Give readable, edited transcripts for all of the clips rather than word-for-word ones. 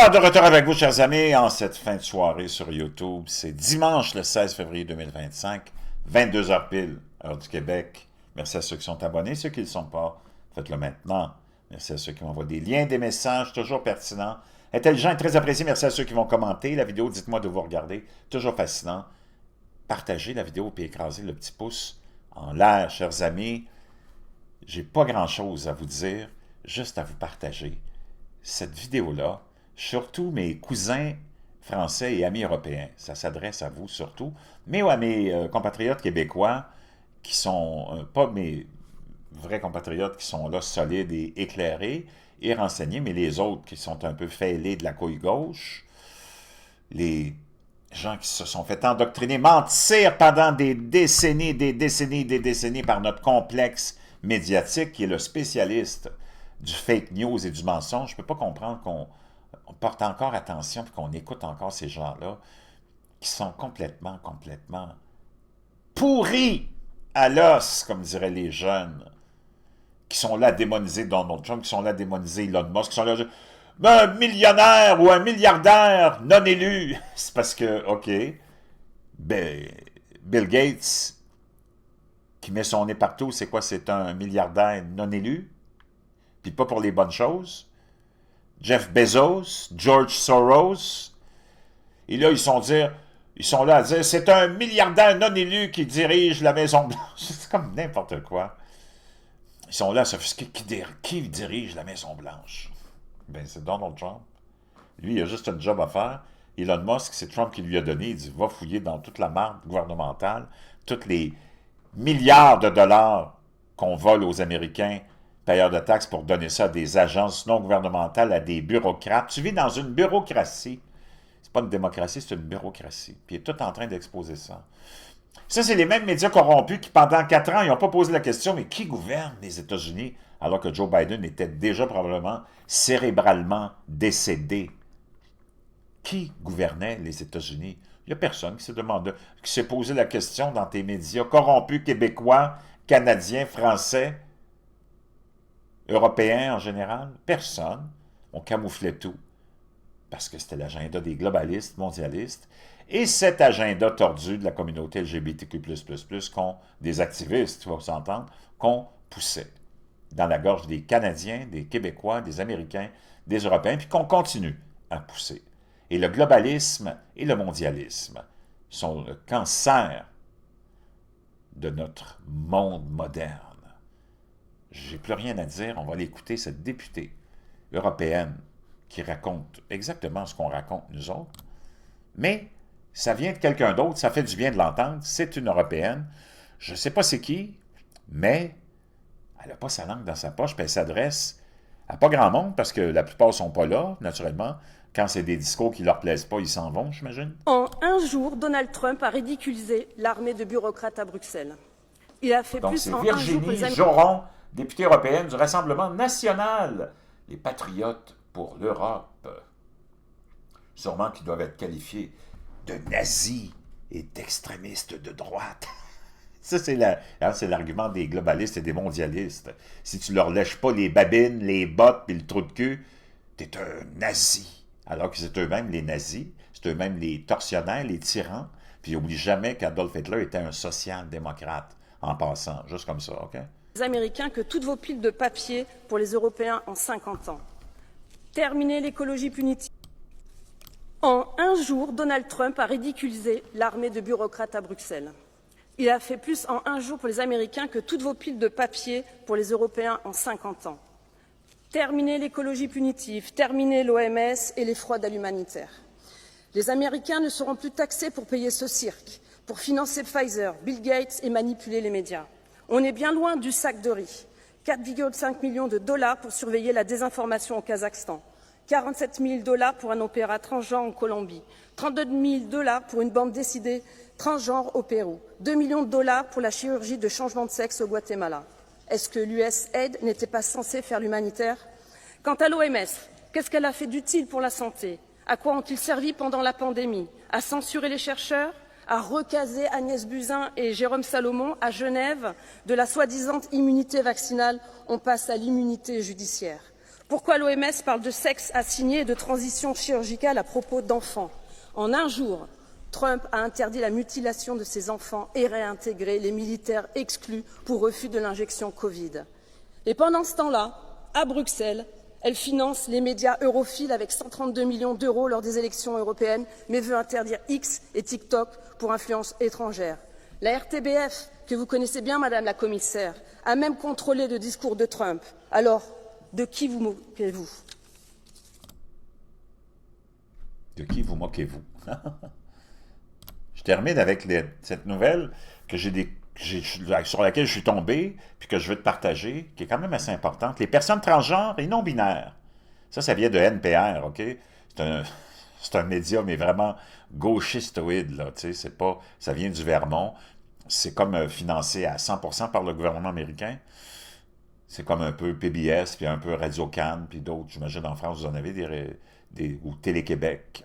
Alors, de retour avec vous, chers amis, en cette fin de soirée sur YouTube. C'est dimanche le 16 février 2025, 22 heures pile, heure du Québec. Merci à ceux qui sont abonnés, ceux qui ne le sont pas, faites-le maintenant. Merci à ceux qui m'envoient des liens, des messages, toujours pertinents, intelligents et très appréciés. Merci à ceux qui vont commenter la vidéo, dites-moi de vous regarder, toujours fascinant. Partagez la vidéo et écrasez le petit pouce en l'air, chers amis. J'ai pas grand-chose à vous dire, juste à vous partager cette vidéo-là. Surtout mes cousins français et amis européens. Ça s'adresse à vous surtout, mais à mes compatriotes québécois qui sont pas mes vrais compatriotes qui sont là solides et éclairés et renseignés, mais les autres qui sont un peu fêlés de la couille gauche, les gens qui se sont fait endoctriner, mentir pendant des décennies par notre complexe médiatique qui est le spécialiste du fake news et du mensonge. Je ne peux pas comprendre qu'on porte encore attention et qu'on écoute encore ces gens-là qui sont complètement pourris à l'os, comme diraient les jeunes, qui sont là à démoniser Donald Trump, qui sont là à démoniser Elon Musk, qui sont là à un millionnaire ou un milliardaire non élu. C'est parce que, OK, ben, Bill Gates, qui met son nez partout, c'est quoi? C'est un milliardaire non élu, puis pas pour les bonnes choses. Jeff Bezos, George Soros, et là, ils sont là à dire, c'est un milliardaire non élu qui dirige la Maison-Blanche. C'est comme n'importe quoi. Ils sont là à s'offusquer. Qui dirige la Maison-Blanche? Ben, c'est Donald Trump. Lui, il a juste un job à faire. Elon Musk, c'est Trump qui lui a donné. Il dit, va fouiller dans toute la marde gouvernementale, tous les milliards de dollars qu'on vole aux Américains, payeurs de taxes, pour donner ça à des agences non gouvernementales, à des bureaucrates. Tu vis dans une bureaucratie. C'est pas une démocratie, c'est une bureaucratie. Puis il est tout en train d'exposer ça. Ça, c'est les mêmes médias corrompus qui, pendant 4 ans, ils n'ont pas posé la question, mais qui gouverne les États-Unis, alors que Joe Biden était déjà probablement cérébralement décédé? Qui gouvernait les États-Unis? Il n'y a personne qui s'est posé la question dans tes médias corrompus québécois, canadiens, français, européens en général. Personne. On camouflait tout. Parce que c'était l'agenda des globalistes, mondialistes, et cet agenda tordu de la communauté LGBTQ++, des activistes, tu vas s'entendre, qu'on poussait dans la gorge des Canadiens, des Québécois, des Américains, des Européens, puis qu'on continue à pousser. Et le globalisme et le mondialisme sont le cancer de notre monde moderne. J'ai plus rien à dire, on va aller écouter cette députée européenne qui raconte exactement ce qu'on raconte nous autres, mais ça vient de quelqu'un d'autre, ça fait du bien de l'entendre, c'est une Européenne, je ne sais pas c'est qui, mais elle n'a pas sa langue dans sa poche, puis elle s'adresse à pas grand monde, parce que la plupart ne sont pas là, naturellement. Quand c'est des discours qui ne leur plaisent pas, ils s'en vont, j'imagine. En un jour, Donald Trump a ridiculisé l'armée de bureaucrates à Bruxelles. Il a fait Donc plus c'est en un jour que Virginie Joron, députée européenne du Rassemblement national, les patriotes pour l'Europe. Sûrement qu'ils doivent être qualifiés de nazis et d'extrémistes de droite. Ça, c'est l'argument des globalistes et des mondialistes. Si tu leur lèches pas les babines, les bottes et le trou de cul, t'es un nazi. Alors que c'est eux-mêmes les nazis, c'est eux-mêmes les tortionnaires, les tyrans. Puis n'oublie jamais qu'Adolf Hitler était un social-démocrate, en passant, juste comme ça, OK? Les Américains que toutes vos piles de papier pour les Européens en 50 ans. Terminer l'écologie punitive. En un jour, Donald Trump a ridiculisé l'armée de bureaucrates à Bruxelles. Il a fait plus en un jour pour les Américains que toutes vos piles de papier pour les Européens en 50 ans. Terminer l'écologie punitive, terminer l'OMS et les fraudes à l'humanitaire. Les Américains ne seront plus taxés pour payer ce cirque, pour financer Pfizer, Bill Gates et manipuler les médias. On est bien loin du sac de riz. 4,5 millions de dollars pour surveiller la désinformation au Kazakhstan. 47 000 dollars pour un opéra transgenre en Colombie, 32 000 dollars pour une bande décidée transgenre au Pérou, 2 millions de dollars pour la chirurgie de changement de sexe au Guatemala. Est-ce que l'USAID n'était pas censé faire l'humanitaire? Quant à l'OMS, qu'est-ce qu'elle a fait d'utile pour la santé? À quoi ont-ils servi pendant la pandémie? À censurer les chercheurs? À recaser Agnès Buzyn et Jérôme Salomon à Genève? De la soi-disant immunité vaccinale, on passe à l'immunité judiciaire. Pourquoi l'OMS parle de sexe assigné et de transition chirurgicale à propos d'enfants? En un jour, Trump a interdit la mutilation de ses enfants et réintégré les militaires exclus pour refus de l'injection Covid. Et pendant ce temps-là, à Bruxelles, elle finance les médias europhiles avec 132 millions d'euros lors des élections européennes, mais veut interdire X et TikTok pour influence étrangère. La RTBF, que vous connaissez bien, Madame la Commissaire, a même contrôlé le discours de Trump. Alors, de qui vous moquez-vous? De qui vous moquez-vous? Je termine avec cette nouvelle sur laquelle je suis tombé, puis que je veux te partager, qui est quand même assez importante. Les personnes transgenres et non-binaires. Ça vient de NPR, OK? C'est un média, mais vraiment gauchistoïde, là, tu sais, c'est pas... Ça vient du Vermont. C'est comme financé à 100% par le gouvernement américain. C'est comme un peu PBS, puis un peu Radio-Can, puis d'autres. J'imagine en France, vous en avez ou Télé-Québec.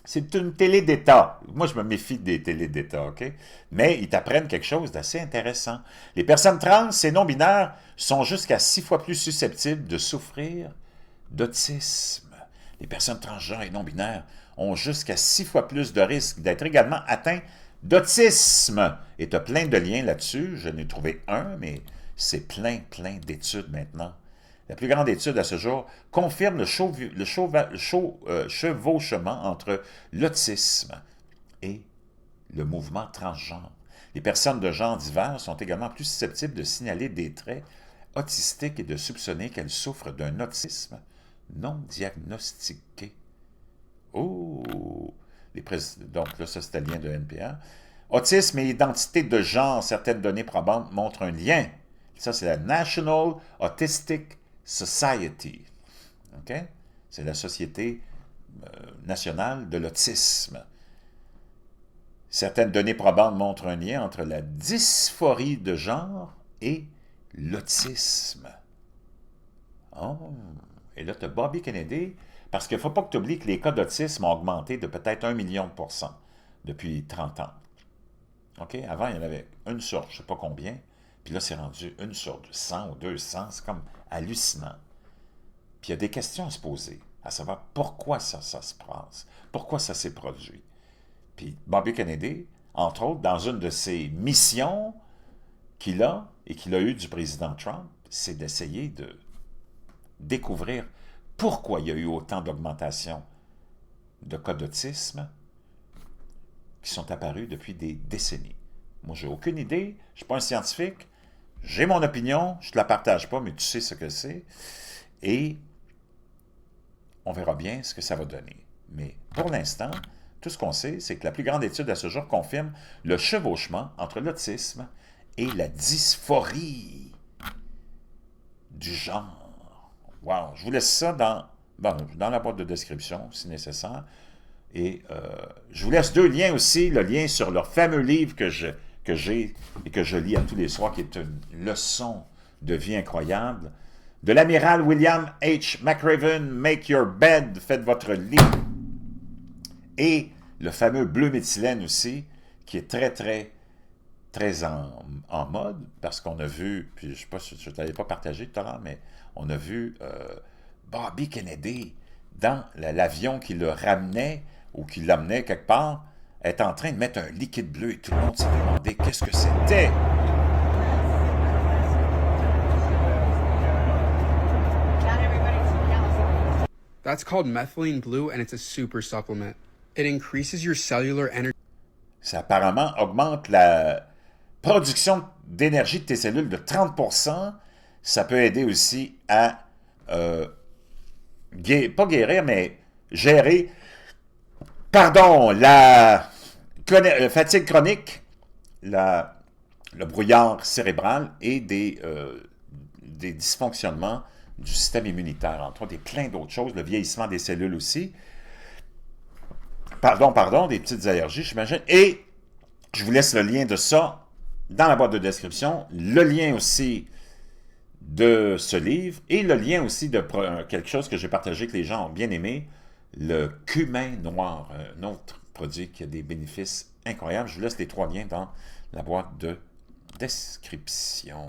C'est une télé d'État. Moi, je me méfie des télés d'État, OK? Mais ils t'apprennent quelque chose d'assez intéressant. Les personnes trans et non-binaires sont jusqu'à 6 fois plus susceptibles de souffrir d'autisme. Les personnes transgenres et non-binaires ont jusqu'à 6 fois plus de risques d'être également atteints d'autisme. Et tu as plein de liens là-dessus. Je n'ai trouvé un, mais c'est plein d'études maintenant. La plus grande étude à ce jour confirme le chevauchement entre l'autisme et le mouvement transgenre. Les personnes de genre divers sont également plus susceptibles de signaler des traits autistiques et de soupçonner qu'elles souffrent d'un autisme non diagnostiqué. Oh! Donc là, ça c'est un lien de NPR. Autisme et identité de genre, certaines données probantes montrent un lien. Ça, c'est la National Autistic Society. OK? C'est la Société nationale de l'autisme. Certaines données probantes montrent un lien entre la dysphorie de genre et l'autisme. Oh. Et là, tu as Bobby Kennedy, parce qu'il ne faut pas que tu oublies que les cas d'autisme ont augmenté de peut-être 1 million de % depuis 30 ans. OK? Avant, il y en avait une sur je ne sais pas combien, puis là, c'est rendu une sur 100 ou 200. C'est comme hallucinant. Puis il y a des questions à se poser, à savoir pourquoi ça se passe, pourquoi ça s'est produit. Puis Bobby Kennedy, entre autres, dans une de ses missions qu'il a et qu'il a eues du président Trump, c'est d'essayer de découvrir pourquoi il y a eu autant d'augmentation de cas d'autisme qui sont apparus depuis des décennies. Moi, j'ai aucune idée, je ne suis pas un scientifique, j'ai mon opinion, je ne te la partage pas, mais tu sais ce que c'est, et on verra bien ce que ça va donner. Mais pour l'instant, tout ce qu'on sait, c'est que la plus grande étude à ce jour confirme le chevauchement entre l'autisme et la dysphorie du genre. Wow! Je vous laisse ça dans la boîte de description, si nécessaire. Et je vous laisse 2 liens aussi, le lien sur leur fameux livre que j'ai et que je lis à tous les soirs, qui est une leçon de vie incroyable, de l'amiral William H. McRaven, Make Your Bed, faites votre lit. Et le fameux bleu méthylène aussi, qui est très en mode, parce qu'on a vu, puis je ne t'avais pas partagé tout à l'heure, mais on a vu Bobby Kennedy dans l'avion qui le ramenait ou qui l'amenait quelque part, être en train de mettre un liquide bleu et tout le monde s'est demandé qu'est-ce que c'était. That's called methylene blue and it's a super supplement. It increases your cellular energy. Ça apparemment augmente la production d'énergie de tes cellules de 30%. Ça peut aider aussi à, pas guérir, mais gérer, la fatigue chronique, le brouillard cérébral et des dysfonctionnements du système immunitaire, entre autres, et plein d'autres choses, le vieillissement des cellules aussi. Pardon, des petites allergies, j'imagine. Et je vous laisse le lien de ça dans la boîte de description, le lien aussi de ce livre et le lien aussi de quelque chose que j'ai partagé que les gens ont bien aimé, le cumin noir, un autre produit qui a des bénéfices incroyables. Je vous laisse les 3 liens dans la boîte de description.